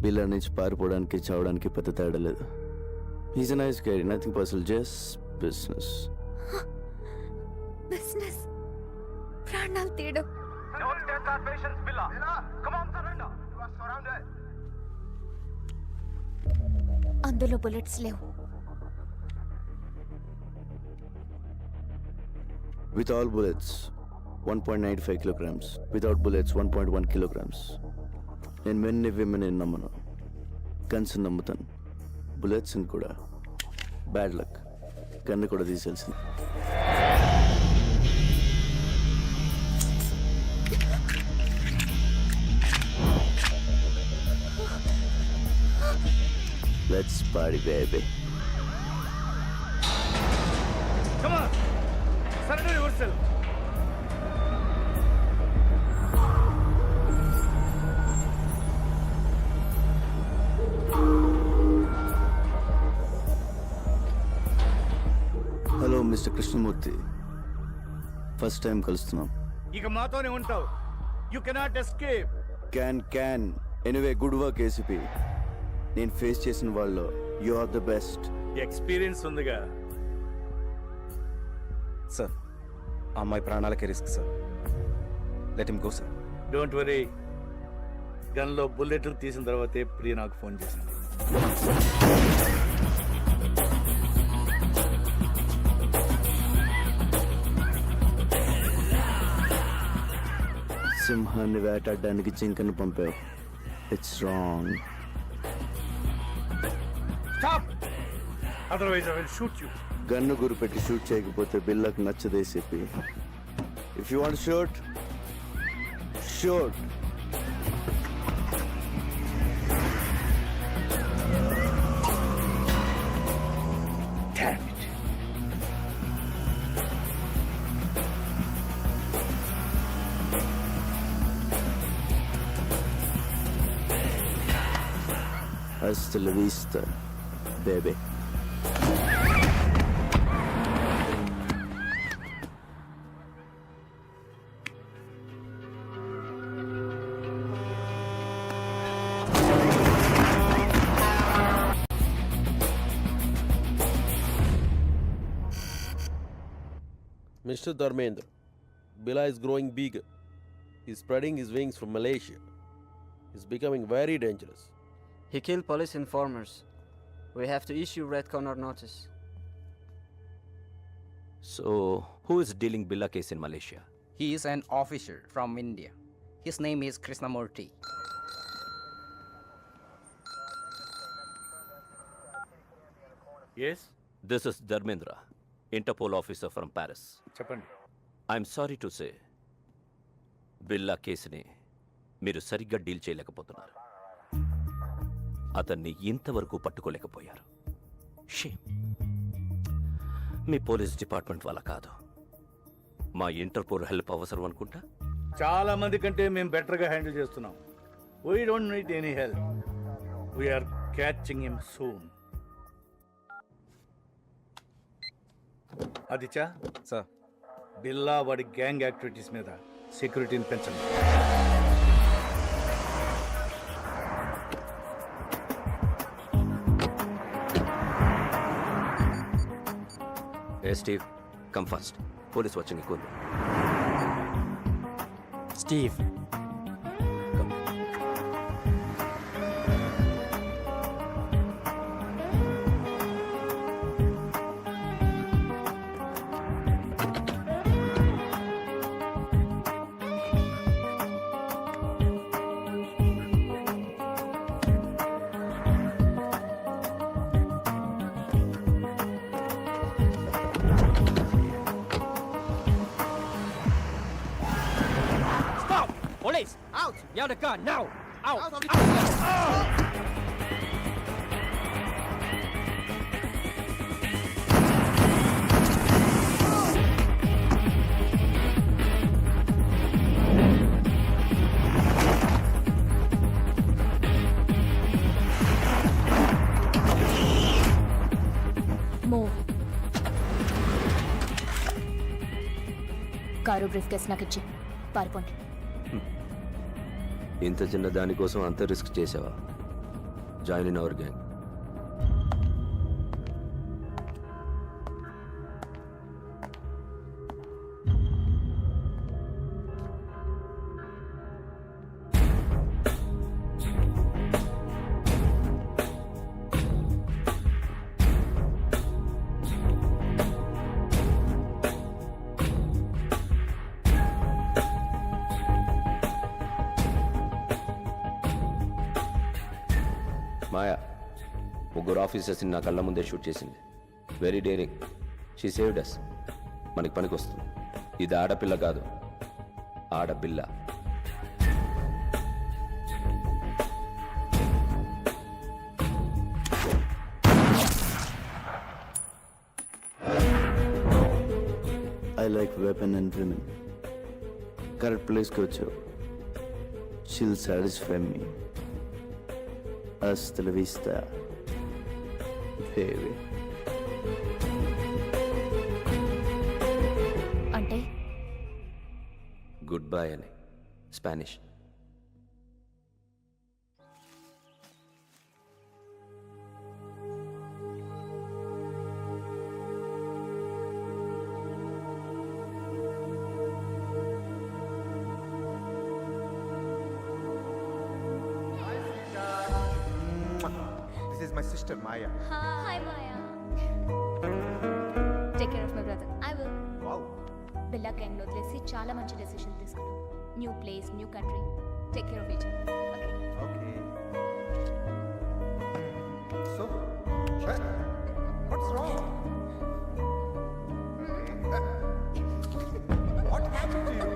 బిల్లా నుంచి పారిపోవడానికి చావడానికి పెద్ద తేడా లేదు. Is a nice guy, nothing personal, just business. Business ప్రాణాలు తీయడం. అందులో బుల్లెట్స్ లేవు. With all bullets, 1.95 kilograms. Without bullets, 1.1 kilograms. నేను మెన్ని విమెన్ నమ్మను, గన్స్ నమ్ముతాను, బుల్లెట్స్ కూడా. బ్యాడ్ లక్, గన్ను కూడా తీసేయాల్సింది. Let's party, baby. Come on, surrender yourself. Hello mister Krishnamurthy, first time కలుస్తున్నాం. ఇక మాతోనే ఉంటావు. You cannot escape. క్యాన్ ఎనీవే, గుడ్ వర్క్ ఏసీపీ. నేను ఫేస్ చేసిన వాళ్ళు you are the best. Experience ఉందిగా. సార్, ఆ అమ్మాయి ప్రాణాలకే risk sir. Let him go sir. Don't worry, గన్లో బుల్లెట్లు తీసిన తర్వాతే ప్రియ నాకు ఫోన్ చేసింది. సింహాన్ని వేటాడడానికి జింకను పంపావు. It's wrong. Stop, otherwise I will shoot you. Gun గురి పెట్టి షూట్ చేయకపోతే బిల్లకు నచ్చదే చెప్పి. If you want shoot, shoot. Hasta la vista, baby. Mr. Dharmendra, Bila is growing big. He's spreading his wings from Malaysia. He's becoming very dangerous. He killed police informers. We have to issue red corner notice. So, who is dealing Billa case in Malaysia? He is an officer from India. His name is Krishnamurthy. Yes, This is Dharmendra, Interpol officer from Paris. చెప్పండి. I'm sorry to say, బిల్లా కేసుని మీరు సరిగ్గా deal చేయలేకపోతున్నారు. అతన్ని ఇంతవరకు పట్టుకోలేకపోయారు. Shame. మీ police department వల్ల కాదు, మా ఇంటర్పోల్ హెల్ప్ అవసరం అనుకుంటా. చాలా మంది కంటే మేము బెటర్ గా హ్యాండిల్ చేస్తున్నాం. We don't need any help. We are catching him soon. Aditya sir, Billa వాడి గ్యాంగ్ యాక్టివిటీస్ మీద సెక్యూరిటీని పెంచండి. Steve, come first. Police watching ఎక్కువ ఉంది. Steve. Police! Out! You have the gun, now! Out! Move. Car briefcase నాకు ఇచ్చి పారిపోండి. ఇంత చిన్న దానికోసం అంత రిస్క్ చేసావా? Join in our gang. Maya ముగ్గురు ఆఫీసర్స్ని నా కళ్ళ ముందే షూట్ చేసింది. Very daring. She saved us. మనకి పనికి వస్తుంది. ఇది ఆడపిల్ల కాదు, ఆడపిల్ల. I like weapon and women. Correct ప్లేస్కి వచ్చావు. She'll satisfy me. Hasta la vista, baby. అంటే గుడ్ బై అని స్పానిష్. This is my sister Maya. Hi Maya. Take care of my brother. I will. Wow. Billa gang వదిలేసి చాలా మంచి decision తీసుకున్నాం. New place, new country. Take care of each other. Okay. Okay. So, what's wrong? What happened to you?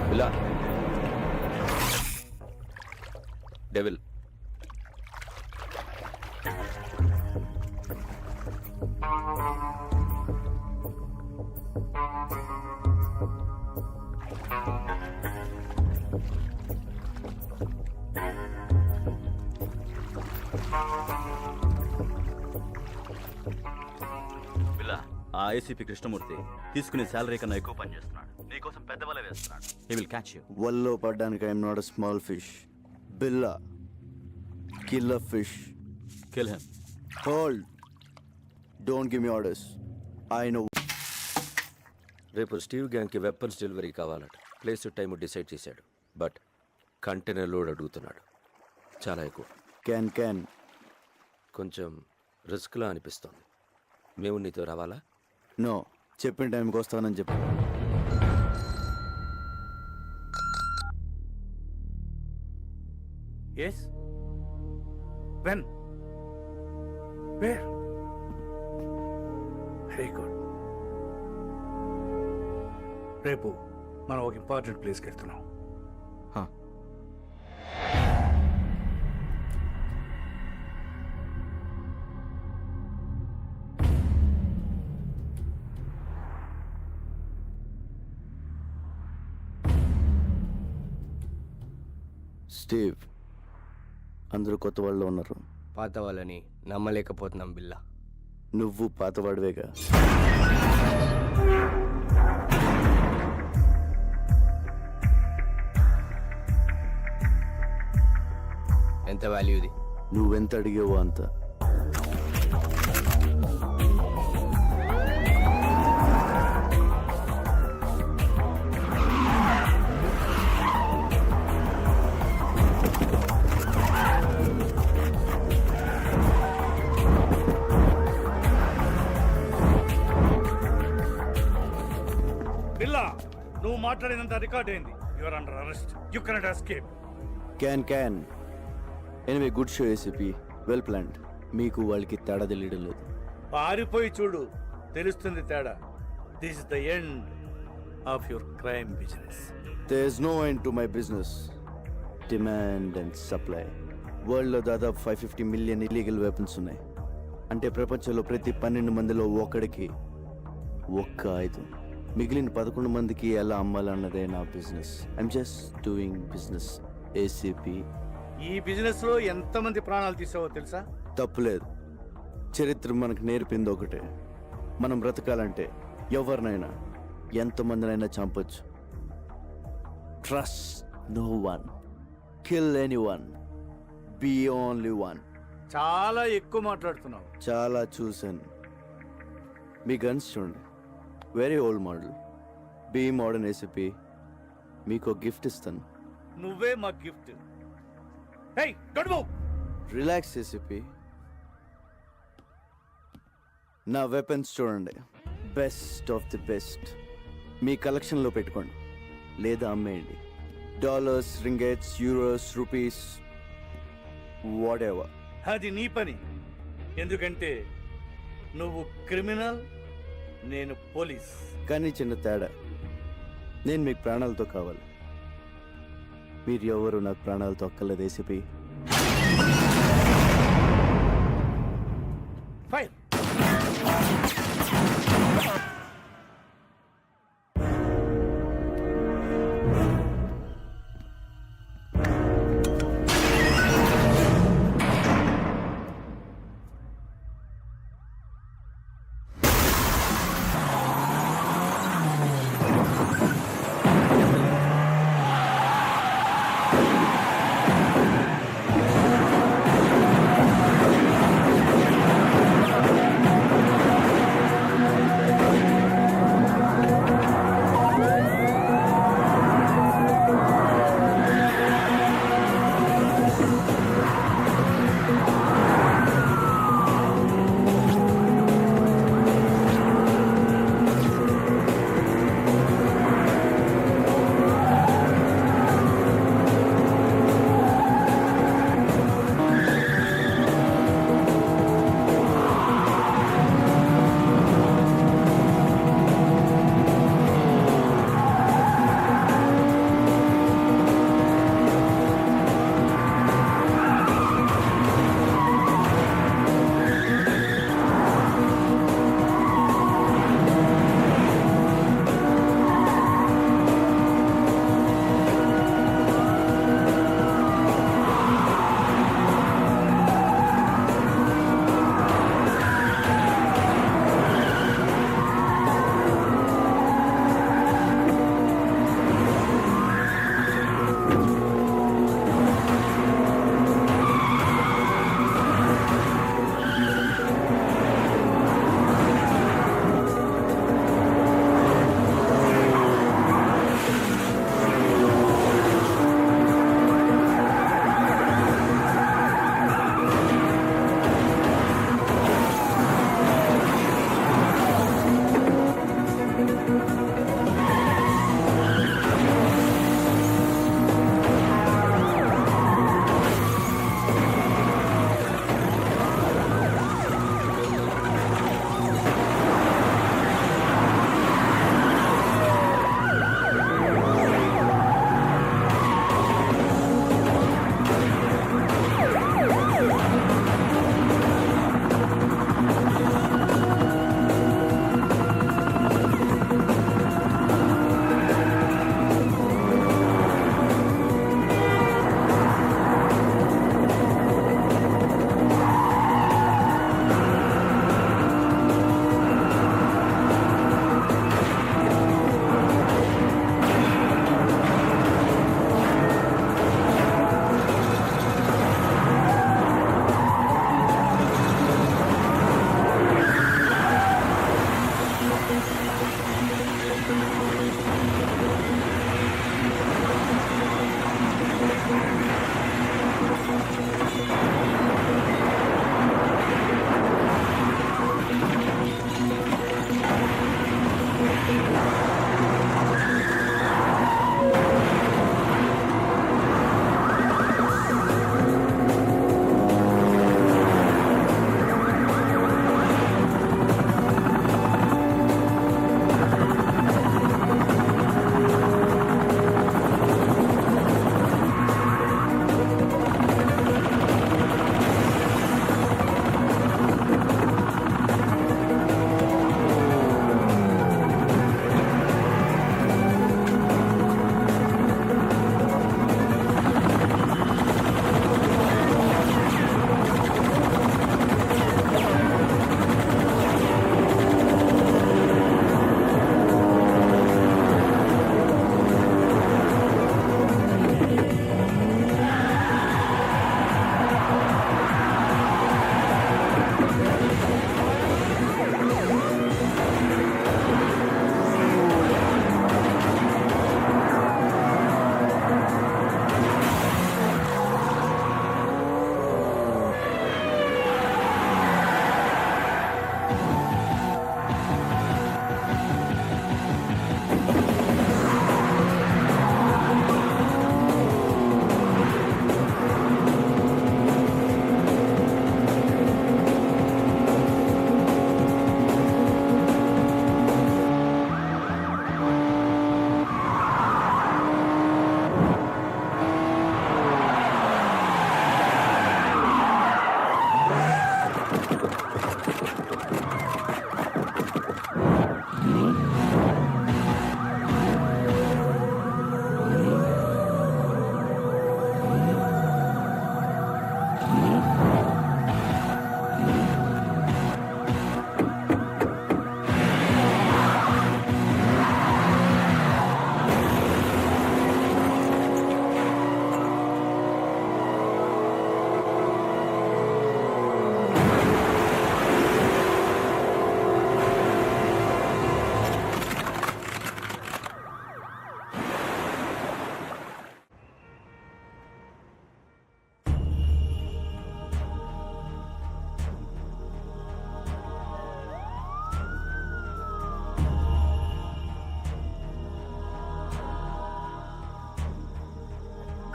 Billa devil. ఆ ACP Krishnamurthy తీసుకునే salary కన్నా ఎక్కువ పని చేస్తున్నాడు. నీకోసం పెద్ద వల వేస్తున్నాడు. He will catch you. వల్లో పడ్డానికి I'm not a small fish. Billa killer fish. Kill him. Hold. Don't give me orders. I know. రేపు స్టీవ్ గ్యాంగ్కి వెపన్స్ డెలివరీ కావాలట. ప్లేస్ టైం డిసైడ్ చేశాడు. బట్ కంటైనర్ లోడ్ అడుగుతున్నాడు. చాలా ఎక్కువ. క్యాన్ కొంచెం రిస్క్లా అనిపిస్తోంది. మేము నీతో రావాలా? నో. చెప్పిన టైంకి వస్తానని చెప్పు. Yes. When? Where? Very good. రేపు మనం ఒక ఇంపార్టెంట్ ప్లేస్కి వెళ్తున్నాం. స్టీవ్, అందరూ కొత్త వాళ్ళు ఉన్నారు. పాత వాళ్ళని నమ్మలేకపోతున్నాం బిల్లా. నువ్వు పాతవాడివేగా. ఎంత వాల్యూది? నువ్వెంత అడిగేవో అంత. బిల్లా, నువ్వు మాట్లాడినంత రికార్డ్ అయింది. Your under arrest. You cannot escape. Can anyway good show ACP, well planned. మీకు వాళ్ళకి తేడా తెలియడం లేదు. పారిపోయి చూడు, తెలుస్తుంది తేడా. This is the end of your crime business. There is no end to my business. Demand and supply. వరల్డ్లో దాదాపు 550 మిలియన్ ఇల్లీగల్ వెపన్స్ ఉన్నాయి. అంటే ప్రపంచంలో ప్రతి 12 మందిలో ఒకడికి ఒక్క ఆయుధం. మిగిలిన 11 మందికి ఎలా అమ్మాలన్నదే నా business. I'm just doing business ACP. ఈ బిజినెస్ లో ఎంతమంది ప్రాణాలు తీసావో తెలుసా? తప్పులేదు. చరిత్ర మనకు నేర్పింది ఒకటే, మనం బ్రతకాలంటే ఎవరినైనా ఎంతమందినైనా చంపొచ్చు. Trust no one, kill anyone, be only one. చాలా ఎక్కువ మాట్లాడుతున్నావు. చాలా చూశాను. మీ గన్స్ చూడండి, very old model. Be modern ACP. మీకు గిఫ్ట్ ఇస్తాను. నువ్వే మా gift. Hey, don't move. Relax ACP. నా వెపన్స్ చూడండి, బెస్ట్ ఆఫ్ ది బెస్ట్. మీ కలెక్షన్లో పెట్టుకోండి లేదా అమ్మేయండి. Dollars, ringgits, euros, rupees, whatever. అది నీ పని. ఎందుకంటే నువ్వు క్రిమినల్, నేను పోలీస్. కానీ చిన్న తేడా, నేను మీకు ప్రాణాలతో కావాలి. మీరు ఎవరు నాకు ప్రాణాలతో అక్కర్లేదు ACP. Fire.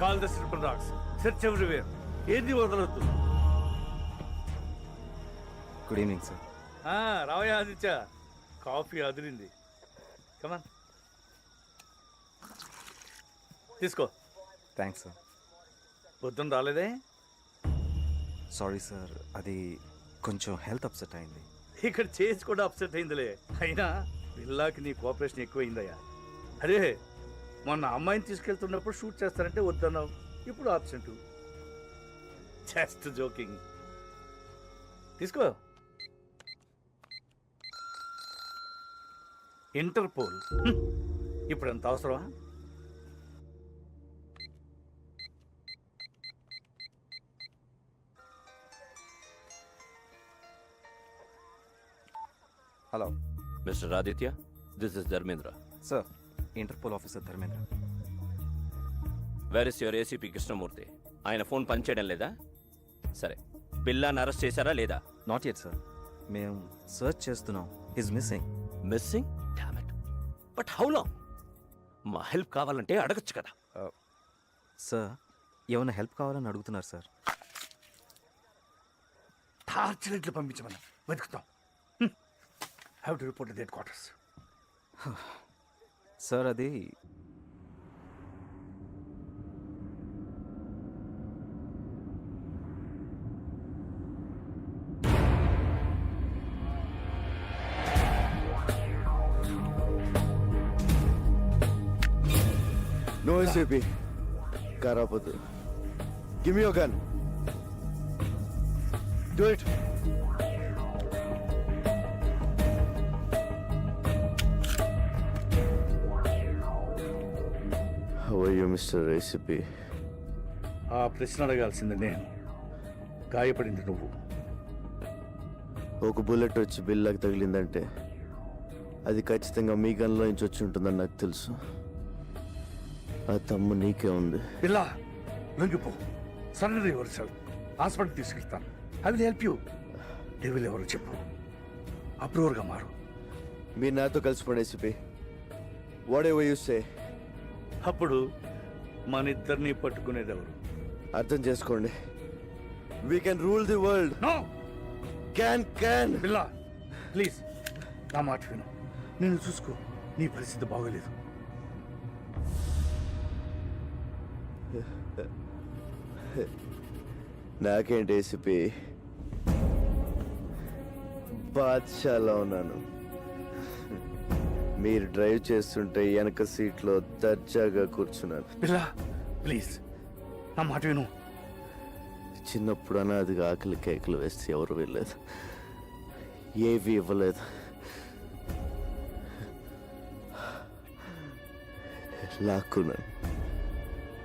Call the triple dogs, search everywhere. ఏది వదలొద్దు. Good evening sir. రావయ్య ఆదిత్య, కాఫీ అదిరింది. కమాన్ తీసుకో. Thanks sir. పొద్దున్న రాలేదే? సారీ సార్, అది కొంచెం హెల్త్ అప్సెట్ అయింది. ఇక్కడ చేసి కూడా అప్సెట్ అయిందిలే. అయినా పిల్లాకి నీ కోఆపరేషన్ ఎక్కువైందయ్యా. అరే మొన్న అమ్మాయిని తీసుకెళ్తున్నప్పుడు షూట్ చేస్తారంటే వద్దన్నావు, ఇప్పుడు ఆబ్సెంట్. Just joking. తీసుకో. ఇంటర్పోల్ ఇప్పుడు ఎంత అవసరమా? Hello mister Aditya, this is Dharmendra. Sir, Interpol officer Dharmendra. Where is your ACP Krishnamurthy? ఆయన ఫోన్ పనిచేయడం లేదా? సరే, బిల్లాని అరెస్ట్ చేశారా లేదా? Not yet sir. మేము సర్చ్ చేస్తున్నాం. Is missing. Missing? Damn it. But how long? మా హెల్ప్ కావాలంటే అడగచ్చు కదా. సార్, ఏమైనా హెల్ప్ కావాలని అడుగుతున్నారు సార్. టార్చ్ లైట్లు పంపించమని వెతుకుతాం. Have to report the headquarters. Sir, అది నో ఏసీపీ, కారాపోతు. Give me your gun. Do it. How are you mister ACP? ఆ ప్రశ్న అడగాల్సింది నేను, గాయపడింది నువ్వు. ఒక బుల్లెట్ వచ్చి బిల్లాకి తగిలిందంటే అది ఖచ్చితంగా మీ గన్లో నుంచి వచ్చి ఉంటుందని నాకు తెలుసు. ఆ తమ్ము నీకే ఉంది. ఇలా లొంగిపో. Surrender yourself. హాస్పిటల్ తీసుకెళ్తాను. I will help you. Devil ఎవరు చెప్పు. అప్రూవర్గా మారు. మీరు నాతో కలిసిపోండి ACP. Whatever you say. అప్పుడు మన ఇద్దరిని పట్టుకునేది ఎవరు? అర్థం చేసుకోండి. We can rule the world. No. క్యాన్. బిల్లా ప్లీజ్ నా మాట విను. నేను చూసుకో. నీ పరిస్థితి బాగోలేదు. నాకేంటి ఏసీపీ, బాద్షాలో ఉన్నాను. మీరు డ్రైవ్ చేస్తుంటే వెనక సీట్లో దర్జాగా కూర్చున్నాను. బిల్లా ప్లీజ్ నా మాట విను. చిన్నప్పుడు అనాదిగా ఆకలి కేకలు వేస్తే ఎవరు వెళ్ళలేదు, ఏవి ఇవ్వలేదు. లాక్కున్నాను.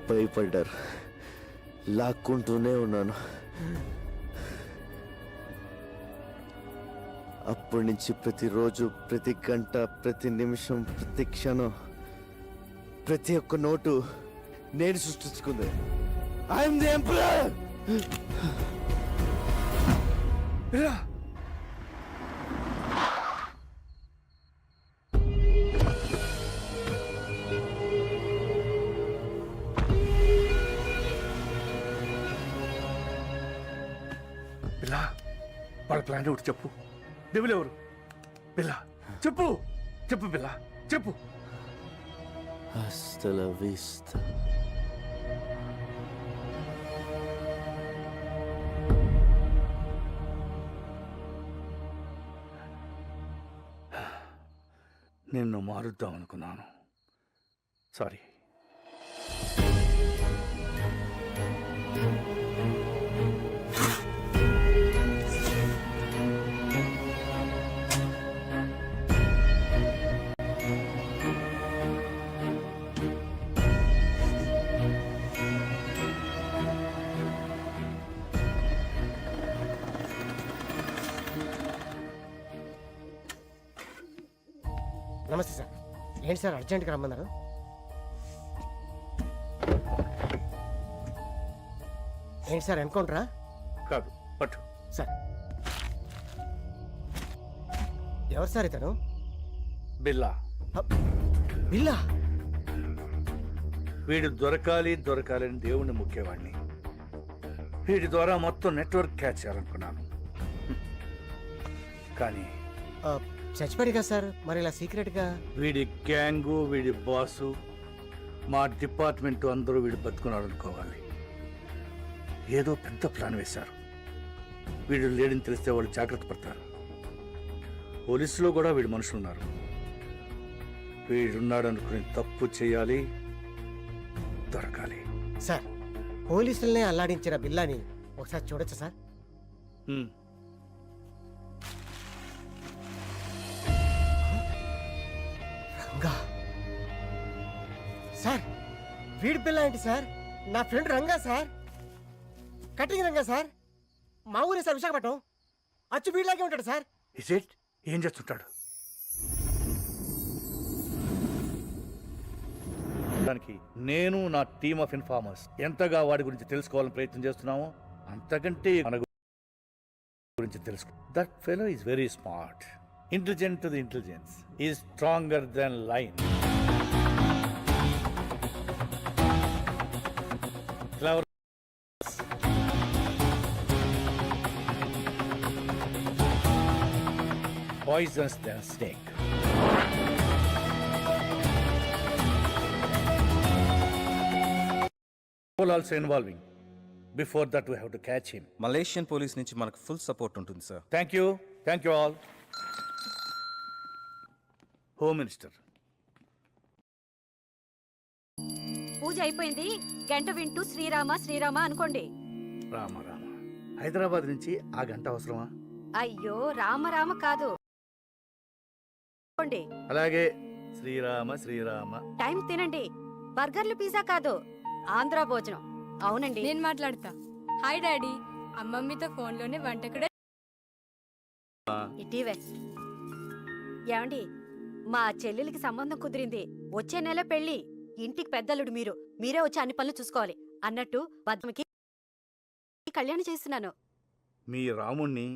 భయపడ్డారు. లాక్కుంటూనే ఉన్నాను. అప్పటి నుంచి ప్రతిరోజు, ప్రతి గంట, ప్రతి నిమిషం, ప్రతి క్షణం, ప్రతి ఒక్క నోటు నేను సృష్టించుకుంది. I'm the emperor. బిల్లా బిల్లా వాళ్ళ ప్లాన్ ఒకటి చెప్పు. డెవిల్ ఎవరు? బిల్లా చెప్పు. చెప్పు బిల్లా చెప్పు. Hasta la vista. నిన్ను మారుద్దాం అనుకున్నాను. సారీ. నమస్తే సార్. ఏంటి సార్ అర్జెంట్గా రమ్మన్నారు? ఏంటి సార్ ఎన్కౌంటరా? కాదు, పట్టు. సార్ ఎవరు సార్ ఇతను? బిల్లా. బిల్లా? వీడు దొరకాలని దేవుణ్ణి ముఖ్యవాడిని. వీడి ద్వారా మొత్తం నెట్వర్క్ క్యాచ్ చేయాలనుకున్నాను. కానీ చచ్చిపోయాడు కదా సార్, మరి ఇలా సీక్రెట్గా? వీడి గ్యాంగు, వీడి బాసు, మా డిపార్ట్మెంట్ అందరూ వీడు బతుకున్నాడు అనుకోవాలి. ఏదో పెద్ద ప్లాన్ వేశారు. వీడు లేడని తెలిస్తే వాళ్ళు జాగ్రత్త పడతారు. పోలీసులో కూడా వీడి మనుషులు ఉన్నారు. వీడున్నాడు అనుకుని తప్పు చేయాలి, దొరకాలి. సార్, పోలీసుల్ని అల్లాడించిన బిల్లాని ఒకసారి చూడొచ్చా సార్? హ్మ్. రంగా సార్, వీడి పిల్ల ఏంటి సార్? నా friend Ranga sir, cutting Ranga sir. మా ఊరే సార్, విశాఖపట్నం. అచ్చు వీడిలాగే ఉంటాడు సార్. Is it? ఏం చేస్తుంటాడు? దానికి నేను నా టీమ్ ఆఫ్ ఇన్ఫార్మర్స్ ఎంతగా వాడి గురించి తెలుసుకోవాలని ప్రయత్నం చేస్తున్నామో అంతకంటే మన గురించి తెలుసుకో. That fellow is very smart, intelligent to the intelligence, is stronger then line. Clever, poisonous than snake. Also involving. Before that we have to catch him. Malaysian police నుంచి మనకు ఫుల్ సపోర్ట్ ఉంటుంది sir. Thank you all. Home Minister. పూజ అయిపోయింది. గంట వింటూ శ్రీరామ శ్రీరామ అనుకోండి. రామ హైదరాబాద్ నుంచి ఆ గంట అవసరమా? అయ్యో రామ రామ కాదు, అలాగే శ్రీరామ. టైం తినండి. బర్గర్లు, పిజ్జా కాదు, ఆంధ్ర భోజనం. అవునండి, నేను మాట్లాడతా. Hi daddy. అమ్మమ్మతో ఫోన్లోనే వంట కూడా. ఇటీవే ఏమండి, మా చెల్లెలికి సంబంధం కుదిరింది. వచ్చే నెల పెళ్లి. ఇంటికి పెద్దలుడు మీరే వచ్చి అన్ని పనులు చూసుకోవాలి అన్నట్టు బద్దమికి కళ్యాణం చేస్తున్నాను. మీ రాముణ్ణి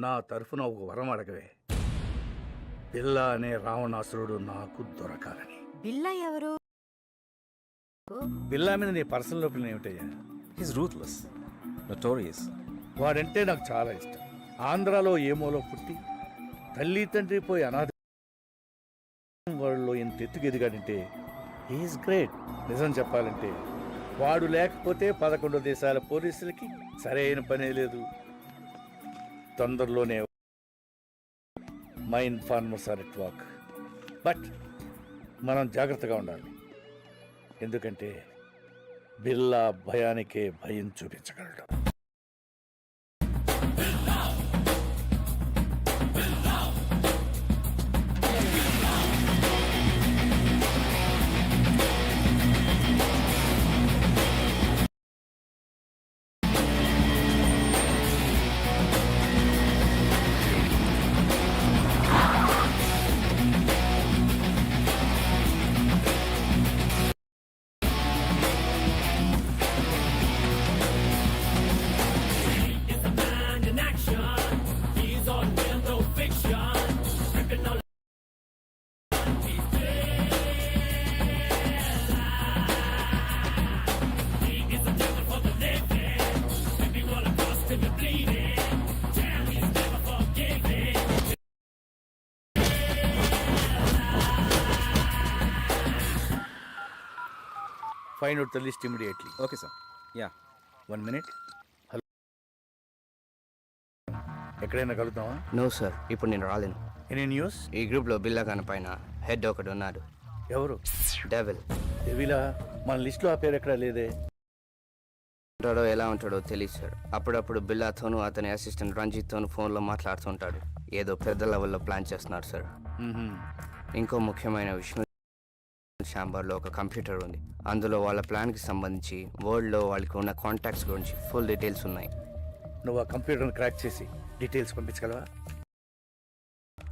నా తరఫున ఒక వరం అడగవే. బిల్లా అనే రావణాసురుడు నాకు దొరకాలని. బిల్లా ఎవరు? బిల్లా మీద నీ పర్సనల్ ఒపీనియన్ ఏమిటయ్యా? He's ruthless, notorious. వాడంటే నాకు చాలా ఇష్టం. ఆంధ్రాలో ఏమోలో పుట్టి తల్లి తండ్రి పోయి అనాథ వాళ్ళలో ఎంత ఎత్తుకు ఎదిగాడంటే హీఈస్ గ్రేట్. నిజం చెప్పాలంటే వాడు లేకపోతే 11 దేశాల పోలీసులకి సరైన పనే లేదు. తొందరలోనే my informers are at work. But మనం జాగ్రత్తగా ఉండాలి. ఎందుకంటే బిల్లా భయానికే భయం చూపించగలడు. Find out the list immediately. Okay sir. Ya, 1 minute. Hello, ఎక్కడైనా కలుద్దామా? నో సార్, ఇప్పుడు నేను రాలేను. Any news? ఈ గ్రూప్లో బిల్లా కాని పైన హెడ్ ఒకడు ఉన్నాడు. ఎవరు? డెవిల్. డెవిలా? మన లిస్ట్లో ఆ పేరు ఎక్కడా లేదే. ఉంటాడో ఎలా ఉంటాడో తెలియదు సార్. అప్పుడప్పుడు బిల్లాతోనూ అతని అసిస్టెంట్ రంజిత్తోనూ ఫోన్లో మాట్లాడుతుంటాడు. ఏదో పెద్ద లెవెల్లో ప్లాన్ చేస్తున్నారు సార్. ఇంకో ముఖ్యమైన విషయం, ఛాంబర్లో ఒక కంప్యూటర్ ఉంది. అందులో వాళ్ళ ప్లాన్కి సంబంధించి వరల్డ్లో వాళ్ళకి ఉన్న కాంటాక్ట్స్ గురించి ఫుల్ డీటెయిల్స్ ఉన్నాయి. నువ్వు ఆ కంప్యూటర్ని క్రాక్ చేసి డీటెయిల్స్ పంపించగలవా?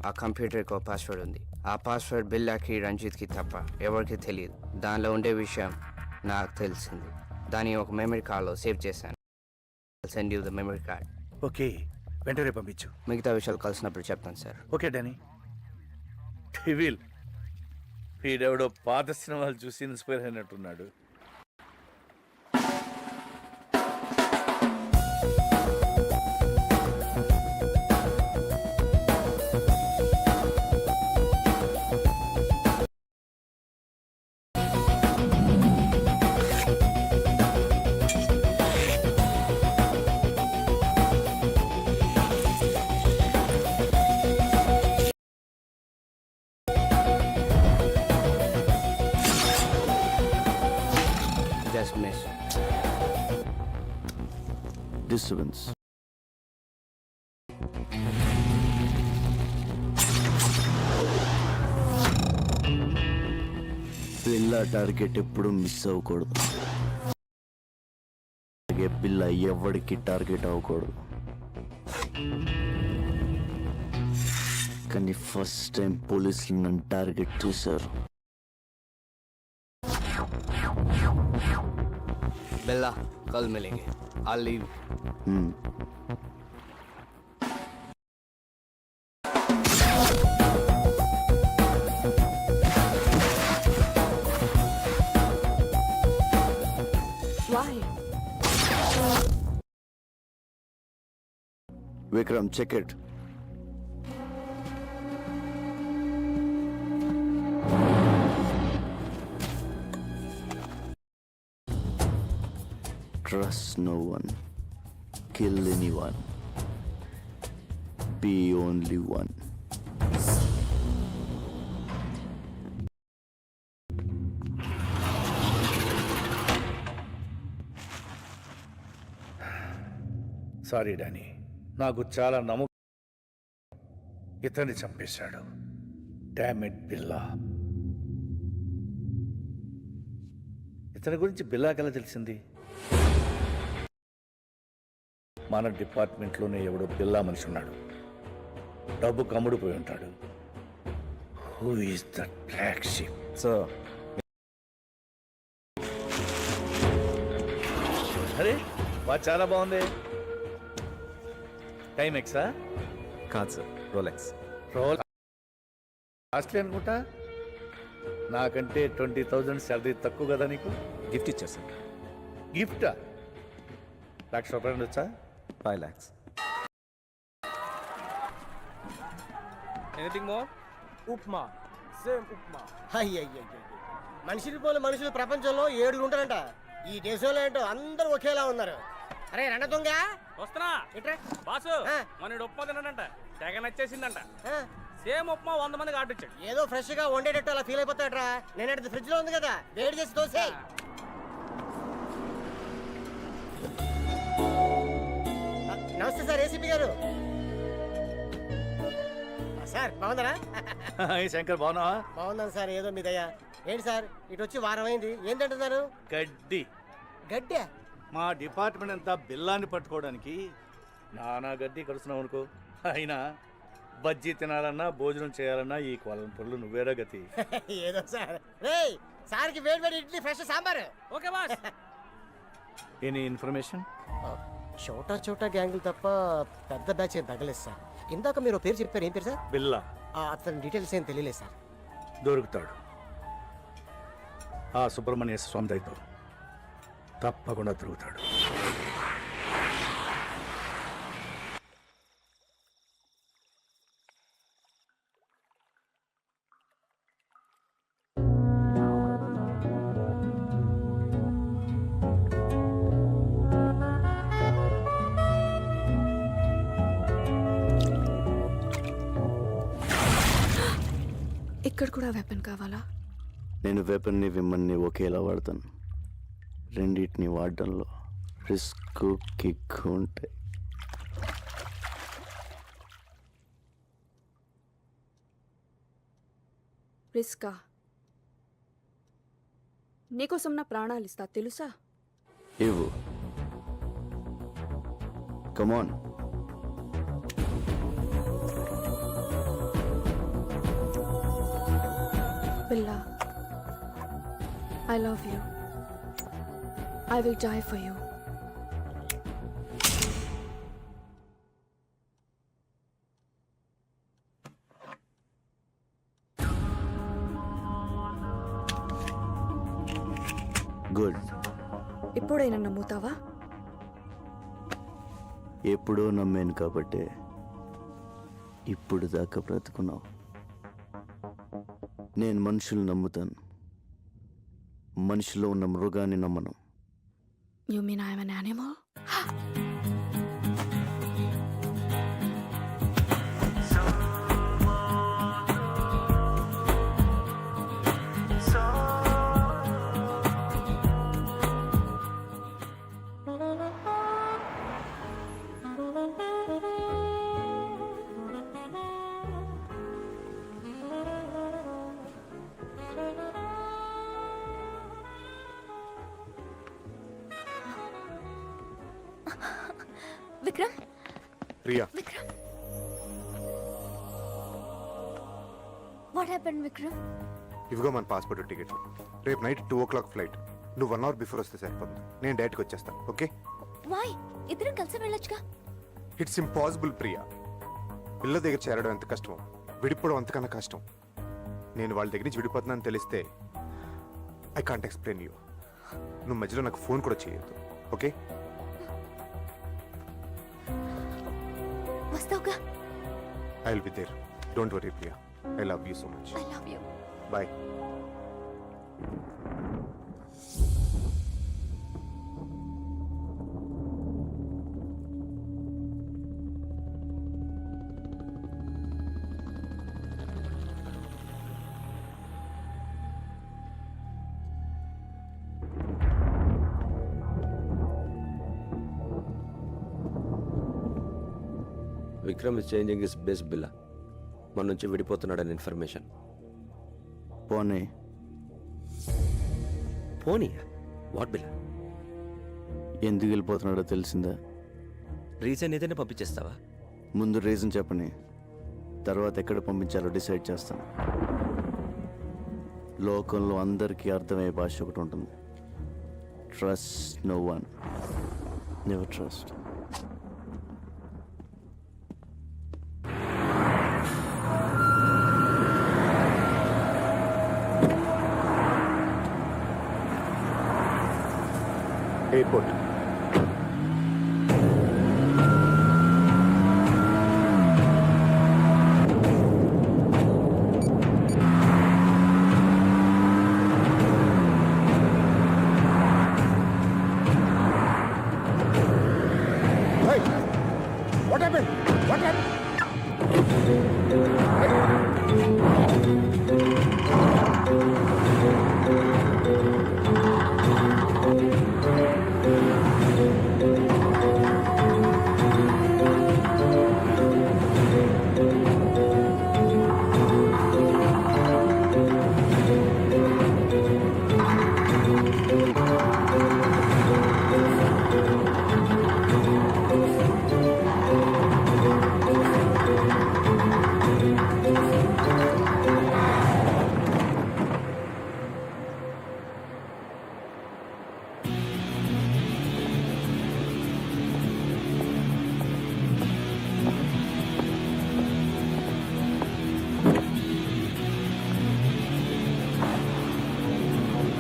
ఆ కంప్యూటర్కి ఒక పాస్వర్డ్ ఉంది. ఆ పాస్వర్డ్ బిల్లాకి రంజిత్కి తప్ప ఎవరికి తెలియదు. దానిలో ఉండే విషయం నాకు తెలిసింది. దాన్ని ఒక మెమరీ కార్డ్లో సేవ్ చేశాను. Send you the memory card. Okay, వెంటనే పంపించు. మిగతా విషయాలు కలిసినప్పుడు చెప్తాను సార్. Okay Danny. డెవిల్ వీడెవడో పాత సినిమాలు చూసి ఇన్స్పైర్ అయినట్టున్నాడు. Just miss. డిస్టర్బెన్స్. పిల్ల టార్గెట్ ఎప్పుడు మిస్ అవ్వకూడదు. అలాగే పిల్ల ఎవరికి టార్గెట్ అవ్వకూడదు. కానీ ఫస్ట్ టైం పోలీసులు నన్ను టార్గెట్ చేశారు. బిల్లా కల్ మిలేంగే. I leave. Vikram, check it. Trust no one. Kill anyone. Be only one. Sorry Danny, నాకు చాలా ఇతన్ని చంపేశాడు. డామిట్ బిల్లా. ఇతని గురించి బిల్లాకెలా తెలిసింది? మన డిపార్ట్మెంట్లోనే ఎవడో బిల్లా మనిషి ఉన్నాడు. డబ్బు కమ్ముడిపోయి ఉంటాడు. Who is that black sheep? Sir, అరే వా, చాలా బాగుంది. టైం ఎక్సా? కాదు సార్, రోలెక్స్. రోల్ కాస్ట్లీ అనుకుంటా. నాకంటే 20,000 శాలరీ తక్కువ కదా నీకు? గిఫ్ట్ ఇచ్చారు సార్. గిఫ్టా? ₹1,00,000 వచ్చా? 5 lakhs. Anything more? Upma, same upma. మనుషులు పోలు మనుషులు ప్రపంచంలో 7 ఉంటారంట. ఈ దేశంలో ఏంటో అందరూ ఒకేలా ఉన్నారు. అరే రండ దొంగ, వస్తున్నా. ఇట్రా. బాసు, మన ఉప్మా తిన్నాడంట, తెగ నచ్చేసిందంట. ఆ, సేమ్ ఉప్మా 100 మందికి ఆర్డర్ ఇచ్చాడు. ఏదో ఫ్రెష్ గా వండేటట్టు అలా ఫీల్ అయిపోతాడరా. నేను అడిగితే ఫ్రిడ్జ్ లో ఉంది కదా, వేడి చేసి దోసే. నమస్తే సార్, ఏసీపీ గారు. సార్ బాగుందరా? శంకర్ బాగున్నావా? బాగున్నాను సార్, ఏదో మీ దయ. ఏంటి సార్ ఇటు వచ్చి వారం అయింది, ఏం తింటున్నారు? గడ్డి. గడ్డే? మా డిపార్ట్మెంట్ అంతా బిల్లాన్ని పట్టుకోవడానికి నానా గడ్డి కడుస్తున్నావు అనుకో. అయినా బజ్జీ తినాలన్నా భోజనం చేయాలన్నా ఈ కొలం పొరులు నువ్వేరా గతి. ఏదో సార్. రేయ్, సార్కి వేడి వేడి idli, fresh sambar. Okay boss. Any information? చోటా చోటా గ్యాంగులు తప్ప పెద్ద బ్యాచ్ ఏం తగ్గలేదు సార్. ఇందాక మీరు పేరు చెప్పారు, ఏం పేరు సార్? బిల్లా. అతని డీటెయిల్స్ ఏం తెలియలేదు సార్. దొరుకుతాడు. ఆ సుబ్రహ్మణ్య స్వామి దయతో తప్పకుండా దొరుకుతాడు. ఇక్కడ కూడా వెపన్ కావాలా? నేను వెపన్ని విమ్మన్ని ఒకేలా వాడతాను. రెండింటిని వాడడంలో రిస్క్, కిక్ ఉంటాయి. రిస్కా? నీకోసం నా ప్రాణాలు ఇస్తా, తెలుసా? ఇవ్వు. కమాన్. బిల్లా, I love you. I will die for you. Good. ఇప్పుడైనా నమ్ముతావా? ఎప్పుడో నమ్మాను కాబట్టే ఇప్పుడు దాకా బ్రతుకున్నావు. నేను మనుషులు నమ్ముతాను, మనిషిలో ఉన్న మృగాన్ని నమ్మను. You mean I'm an animal? Vikram Priya Vikram what happened Vikram? ఇవిగో మన పాస్పోర్ట్ టికెట్లు. రేపు నైట్ 2 o'clock ఫ్లైట్. నువ్వు 1 hour బిఫోర్ వస్తే సరిపోతుంది. నేను డైరెక్ట్గా వచ్చేస్తాను. ఓకే? వై ఇద్దరం కలిసి వెళ్ళొచ్చుగా. It's impossible Priya. పిల్ల దగ్గర చేరడం ఎంత కష్టమో విడిపోవడం అంతకన్నా కష్టం. నేను వాళ్ళ దగ్గర నుంచి విడిపోతున్నాను తెలిస్తే ఐ కాంట్ ఎక్స్ప్లెయిన్ యూ. నువ్వు మధ్యలో నాకు ఫోన్ కూడా చేయొద్దు. ఓకే? వస్తావుగా? I will be there. Don't worry Priya. I love you so much. I love you. Bye. Vikram is changing his base Billa. మన నుంచి విడిపోతున్నాడని ఇన్ఫర్మేషన్. పోనీ పోనీ వాట్ బిల్లా? ఎందుకు వెళ్ళిపోతున్నాడో తెలిసిందా? రీజన్ ఏదైనా పంపించేస్తావా? ముందు రీజన్ చెప్పని, తర్వాత ఎక్కడ పంపించాలో డిసైడ్ చేస్తాను. లోకంలో అందరికీ అర్థమయ్యే భాష ఒకటి ఉంటుంది. Trust no one, never trust. Airport.